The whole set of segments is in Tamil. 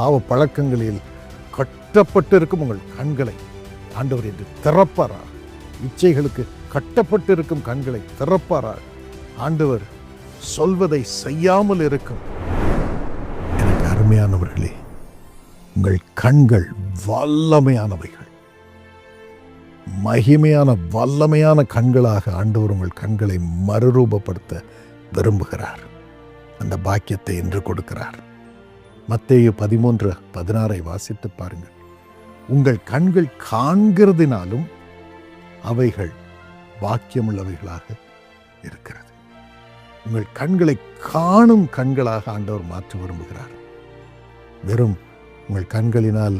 பாவ பழக்கங்களில் கட்டப்பட்டிருக்கும் உங்கள் கண்களை ஆண்டவர் என்று திறப்பாராக. இச்சைகளுக்கு கட்டப்பட்டிருக்கும் கண்களை திறப்பாராக. ஆண்டவர் சொல்வதை செய்யாமல் இருக்கும். எனக்கு அருமையானவர்களே, உங்கள் கண்கள் வல்லமையானவைகள். மகிமையான வல்லமையான கண்களாக ஆண்டவர் உங்கள் கண்களை மறுரூபப்படுத்த விரும்புகிறார். அந்த பாக்கியத்தை இன்று கொடுக்கிறார். மத்தேயு 13:16 வாசித்து பாருங்கள். உங்கள் கண்கள் காண்கிறதினாலும் அவைகள் பாக்கியமுள்ளவைகளாக இருக்கிறது. உங்கள் கண்களை காணும் கண்களாக ஆண்டவர் மாற்ற விரும்புகிறார். வெறும் உங்கள் கண்களினால்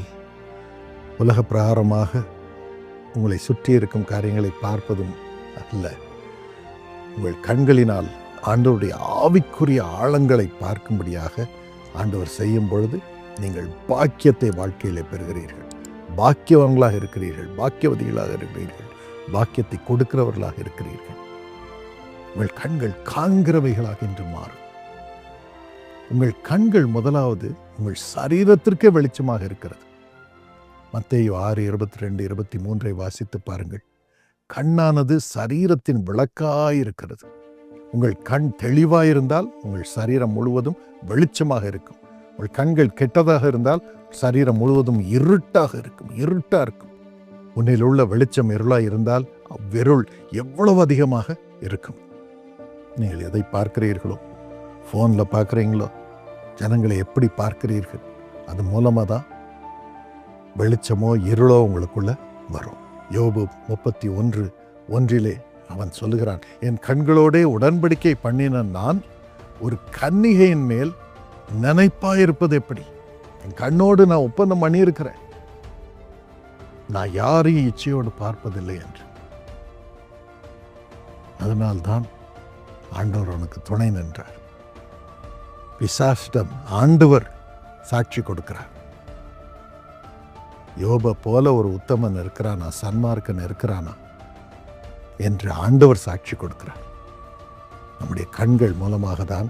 உலக பிரகாரமாக உங்களை சுற்றி இருக்கும் காரியங்களை பார்ப்பதும் அல்ல, உங்கள் கண்களினால் ஆண்டவருடைய ஆவிக்குரிய ஆழங்களை பார்க்கும்படியாக ஆண்டவர் செய்யும் பொழுது நீங்கள் பாக்கியத்தை வாழ்க்கையில் பெறுகிறீர்கள். பாக்கியவங்களாக இருக்கிறீர்கள், பாக்கியவதிகளாக இருக்கிறீர்கள், பாக்கியத்தை கொடுக்கிறவர்களாக இருக்கிறீர்கள். உங்கள் கண்கள் காண்கிறவைகளாக இன்று மாறும். உங்கள் கண்கள் முதலாவது உங்கள் சரீரத்திற்கே வெளிச்சமாக இருக்கிறது. மத்தேயு 6:22-23 வாசித்து பாருங்கள். கண்ணானது சரீரத்தின் விளக்காயிருக்கிறது. உங்கள் கண் தெளிவாயிருந்தால் உங்கள் சரீரம் முழுவதும் வெளிச்சமாக இருக்கும். உங்கள் கண்கள் கெட்டதாக இருந்தால் சரீரம் முழுவதும் இருட்டா இருக்கும். உன்னில் உள்ள வெளிச்சம் இருளாக இருந்தால் அவ்விருள் எவ்வளவு அதிகமாக இருக்கும். நீங்கள் எதை பார்க்கிறீர்களோ, ஃபோனில் பார்க்குறீங்களோ, ஜனங்களை எப்படி பார்க்கிறீர்கள், அது மூலமாக தான் வெளிச்சமோ இருளோ உங்களுக்குள்ள வரும். யோபு 31:1 அவன் சொல்லுகிறான், என் கண்களோடே உடன்படிக்கை பண்ணின நான் ஒரு கன்னிகையின் மேல் நினைப்பாயிருப்பது எப்படி? என் கண்ணோடு நான் ஒப்பந்தம் பண்ணியிருக்கிறேன், நான் யாரையும் இச்சையோடு பார்ப்பதில்லை என்று. அதனால்தான் ஆண்டவர் உனக்கு துணை நின்றார். பிசாசிடம் ஆண்டவர் சாட்சி கொடுக்கிறார். யோபை போல ஒரு உத்தமன் இருக்கிறானா, சன்மார்க்கன் இருக்கிறானா என்று ஆண்டவர் சாட்சி கொடுக்கிறார். நம்முடைய கண்கள் மூலமாக தான்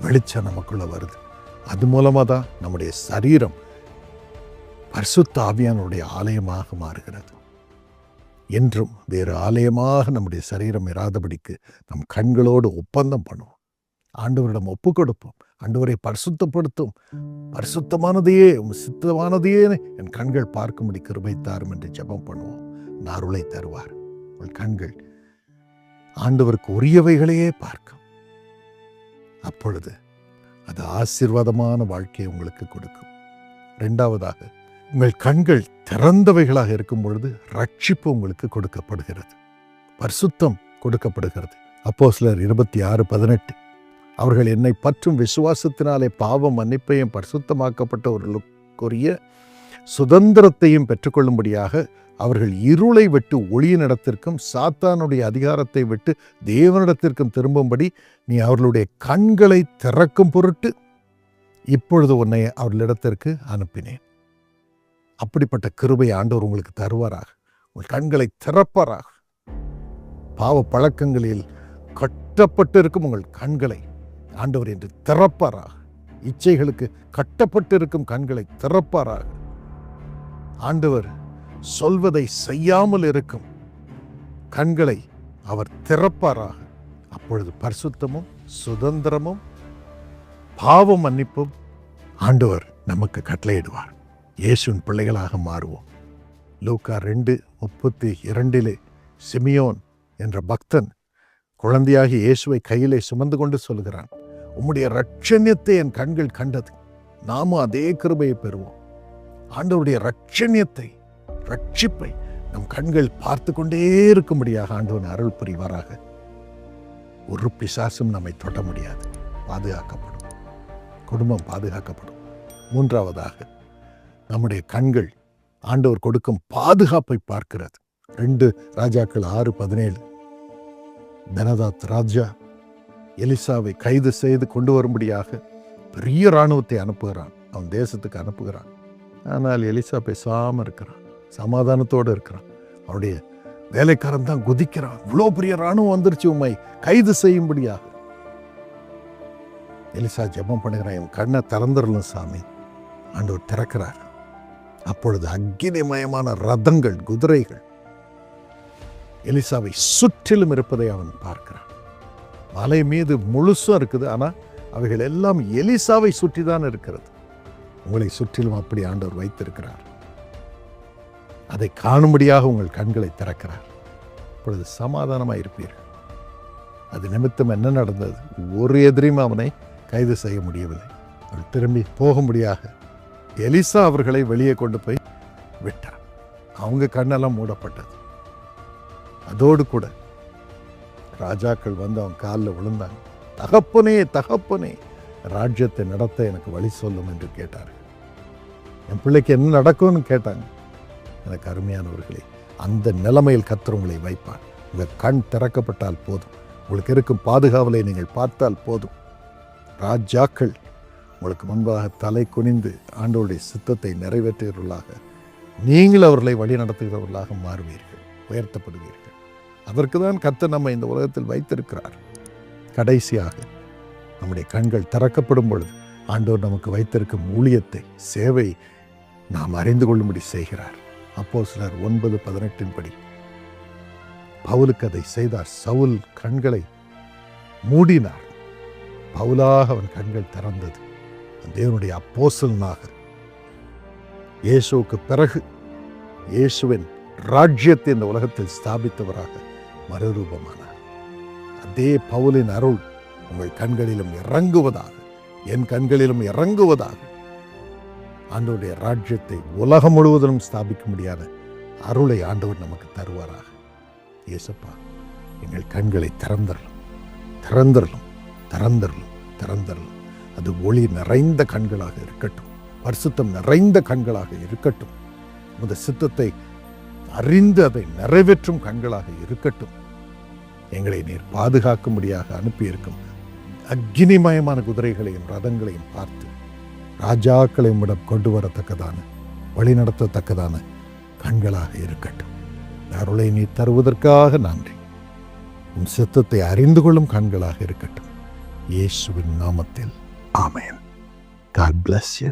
வெளிச்சம் நமக்குள்ள வருது. அது மூலமாக தான் நம்முடைய சரீரம் பரிசுத்த ஆவியானுடைய ஆலயமாக மாறுகிறது. என்றும் வேறு ஆலயமாக நம்முடைய சரீரம் இராதபடிக்கு நம் கண்களோடு ஒப்பந்தம் பண்ணுவோம். ஆண்டவரிடம் ஒப்பு கொடுப்போம். ஆண்டவரை பரிசுத்தப்படுத்தும், பரிசுத்தமானதையே சித்தமானதையே என் கண்கள் பார்க்கும்படி கிருபை தாரும் என்று ஜெபம் பண்ணுவோம். அருளை தருவார். உங்கள் கண்கள் ஆண்டவருக்கு உரியவைகளையே பார்க்கும். அப்பொழுது அது ஆசீர்வாதமான வாழ்க்கையை உங்களுக்கு கொடுக்கும். இரண்டாவதாக, உங்கள் கண்கள் திறந்தவைகளாக இருக்கும் பொழுது ரட்சிப்பு உங்களுக்கு கொடுக்கப்படுகிறது, பரிசுத்தம் கொடுக்கப்படுகிறது. அப்போஸ்தலர் 26:18 அவர்கள் என்னை பற்றும் விசுவாசத்தினாலே பாவ மன்னிப்பையும் பரிசுத்தமாக்கப்பட்டவர்களுக்குரிய சுதந்திரத்தையும் பெற்றுக்கொள்ளும்படியாக அவர்கள் இருளை விட்டு ஒளியினிடத்திற்கும் சாத்தானுடைய அதிகாரத்தை விட்டு தேவனிடத்திற்கும் திரும்பும்படி நீ அவர்களுடைய கண்களை திறக்கும் பொருட்டு இப்பொழுது உன்னை அவர்களிடத்திற்கு அனுப்பினேன். அப்படிப்பட்ட கிருபை ஆண்டவர் உங்களுக்கு தருவாராக. உங்கள் கண்களை திறப்பாராக. பாவ பழக்கங்களில் கட்டப்பட்டிருக்கும் உங்கள் கண்களை ஆண்டவர் என்று திறப்பாராக. இச்சைகளுக்கு கட்டப்பட்டிருக்கும் கண்களை திறப்பாராக. ஆண்டவர் சொல்வதை செய்யாமல் இருக்கும் கண்களை அவர் திறப்பாராக. அப்பொழுது பரிசுத்தமும் சுதந்திரமும் பாவ மன்னிப்பும் ஆண்டவர் நமக்கு கட்டளையிடுவார். இயேசுவின் பிள்ளைகளாக மாறுவோம். லூக்கா 2:32 சிமியோன் என்ற பக்தன் குழந்தையாகி இயேசுவை கையிலே சுமந்து கொண்டு சொல்கிறான், உம்முடைய இரட்சணியத்தை என் கண்கள் கண்டது. நாமும் அதே கிருபையை பெறுவோம். ஆண்டவருடைய ரட்சிப்பை நம் கண்கள் பார்த்து கொண்டே இருக்கும்படியாக ஆண்டவன் அருள் புரிவாராக. ஒரு பிசாசும் நம்மை தொட முடியாது, பாதுகாக்கப்படும், குடும்பம் பாதுகாக்கப்படும். மூன்றாவதாக, நம்முடைய கண்கள் ஆண்டவர் கொடுக்கும் பாதுகாப்பை பார்க்கிறது. 2 ராஜாக்கள் 6:17 பெனதாத் ராஜா எலிசாவை கைது செய்து கொண்டு வரும்படியாக பெரிய இராணுவத்தை அனுப்புகிறான், அவன் தேசத்துக்கு அனுப்புகிறான். ஆனால் எலிசா பேசாமல் இருக்கிறான், சமாதானத்தோடு இருக்கிறான். அவருடைய வேலைக்காரன் தான் குதிக்கிறான், இவ்வளோ பெரிய இராணுவம் வந்துருச்சு, உண்மை கைது செய்யும்படியாக. எலிசா ஜெபம் பண்ணுகிறான், என் கண்ணை திறந்துடலும் சாமி, ஆண்டவர் திறக்கிறார். அப்பொழுது அக்கினிமயமான ரதங்கள், குதிரைகள் எலிசாவை சுற்றிலும் இருப்பதை அவன் பார்க்கிறான். மலை மீது முழுசும் இருக்குது, ஆனால் அவைகள் எல்லாம் எலிசாவை சுற்றி தான் இருக்கிறது. உங்களை சுற்றிலும் அப்படி ஆண்டவர் வைத்திருக்கிறார். அதை காணும்படியாக உங்கள் கண்களை திறக்கிறார். இப்பொழுது சமாதானமாக இருப்பீர்கள். அது நிமித்தம் என்ன நடந்தது? ஒரு எதிரியும் அவனை கைது செய்ய முடியவில்லை. அவள் திரும்பி போகும்படியாக எலிசா அவர்களை வெளியே கொண்டு போய் விட்டார். அவங்க கண்ணெல்லாம் மூடப்பட்டது. அதோடு கூட ராஜாக்கள் வந்து அவன் காலில் விழுந்தாங்க. தகப்பனே, தகப்பனே, ராஜ்யத்தை நடத்த எனக்கு வழி சொல்லும் என்று கேட்டார்கள். என் பிள்ளைக்கு என்ன நடக்கும்னு கேட்டாங்க. எனக்கு அருமையானவர்களே, அந்த நிலைமையில் கர்த்தர் உங்களை வைப்பார். உங்கள் கண் திறக்கப்பட்டால் போதும். உங்களுக்கு இருக்கும் பாதுகாவலை நீங்கள் பார்த்தால் போதும். ராஜாக்கள் உங்களுக்கு முன்பாக தலை குனிந்து ஆண்டவருடைய சித்தத்தை நிறைவேற்றுகிறவர்களாக, நீங்கள் அவர்களை வழி நடத்துகிறவர்களாக மாறுவீர்கள், உயர்த்தப்படுவீர்கள். அதற்கு தான் கர்த்தர் நம்ம இந்த உலகத்தில் வைத்திருக்கிறார். கடைசியாக நம்முடைய கண்கள் திறக்கப்படும் பொழுது ஆண்டவர் நமக்கு வைத்திருக்கும் ஊழியத்தை, சேவை நாம் அறிந்து கொள்ளும்படி செய்கிறார். அப்போஸ்தலர் 9:18 படி பவுலுக்கு அதை செய்தார். சவுல் கண்களை மூடினார். பவுலாக அவன் கண்கள் திறந்தது. தேவனுடைய அப்போஸ்தலனாக இயேசுவுக்கு பிறகு இயேசுவின் ராஜ்யத்தை இந்த உலகத்தில் ஸ்தாபித்தவராக மறுரூபமானார். அதே பவுலின் அருள் உங்கள் கண்களிலும் இறங்குவதாக, என் கண்களிலும் இறங்குவதாக. ஆண்டவருடைய ராஜ்யத்தை உலகம் முழுவதிலும் ஸ்தாபிக்க முடியாத அருளை ஆண்டவர் நமக்கு தருவாராக. இயேசப்பா, எங்கள் கண்களை திறந்தரலும், திறந்தரலும், திறந்தரலும், திறந்தரலும். அது ஒளி நிறைந்த கண்களாக இருக்கட்டும், பரிசுத்தம் நிறைந்த கண்களாக இருக்கட்டும், உமது சித்தத்தை அறிந்து அதை நிறைவேற்றும் கண்களாக இருக்கட்டும். எங்களை நீர் பாதுகாக்கும்படியாக அனுப்பியிருக்கும் அக்னிமயமான குதிரைகளையும் ரதங்களையும் பார்த்து ராஜாக்களை உம்மிடம் கொண்டு வரத்தக்கதான, வழிநடத்தத்தக்கதான கண்களாக இருக்கட்டும். அருளை நீ தருவதற்காக நன்றி. உன் சித்தத்தை அறிந்து கொள்ளும் கண்களாக இருக்கட்டும். இயேசுவின் நாமத்தில் ஆமென். God bless you.